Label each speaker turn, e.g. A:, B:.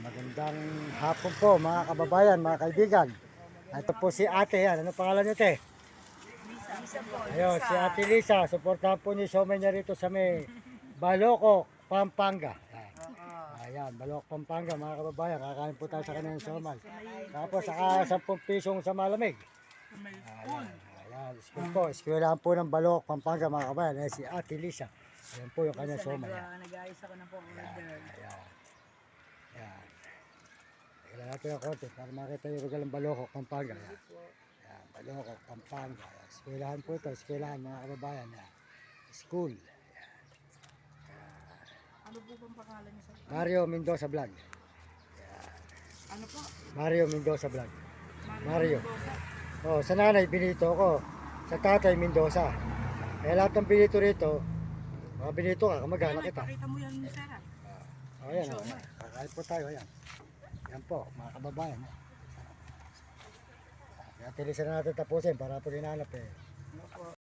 A: Magandang hapon po mga kababayan, mga kaibigan. Ito po si ate yan. Ano pangalan niyo, te?
B: Lisa po.
A: Ayun, si ate Lisa. Suportahan po niyo somay niya rito sa may Baloco, Pampanga. Ayan. Ayan, Baloco, Pampanga mga kababayan. Kakain po tayo sa kanyang somay. Tapos saka 10 pisong sa malamig. Ayan, ayan. School po. Eskwelahan po ng Baloco, Pampanga mga kababayan. Ayan, si ate Lisa. Ayan po yung kanyang somay.
B: Nag-aayos ako ng order.
A: Ayan. Ayan. Tignan natin ang konti para makita yung lugar ng Baloco, Pampanga. Ayan. Ayan, Baloco, Pampanga. Ayan. Eskwelahan po ito. Eskwelahan mga kababayan. Ayan. School.
B: Ano po bang pangalan niyo sa...
A: Mario Mendoza Vlog.
B: Ano po?
A: Mario Mendoza Vlog. Mario.
B: Mendoza.
A: Oh, sa nanay, Benito ko. Sa tatay, Mendoza. Kaya lahat ng Benito rito, mga Benito ka, kamag-anak kita.
B: Pakita mo yan, Sarah.
A: Oh, ayan. Ayan. Kakain po tayo. Ayan. Yan po, mga kababayan. Kaya tilisan na natin tapusin para po hinanap eh.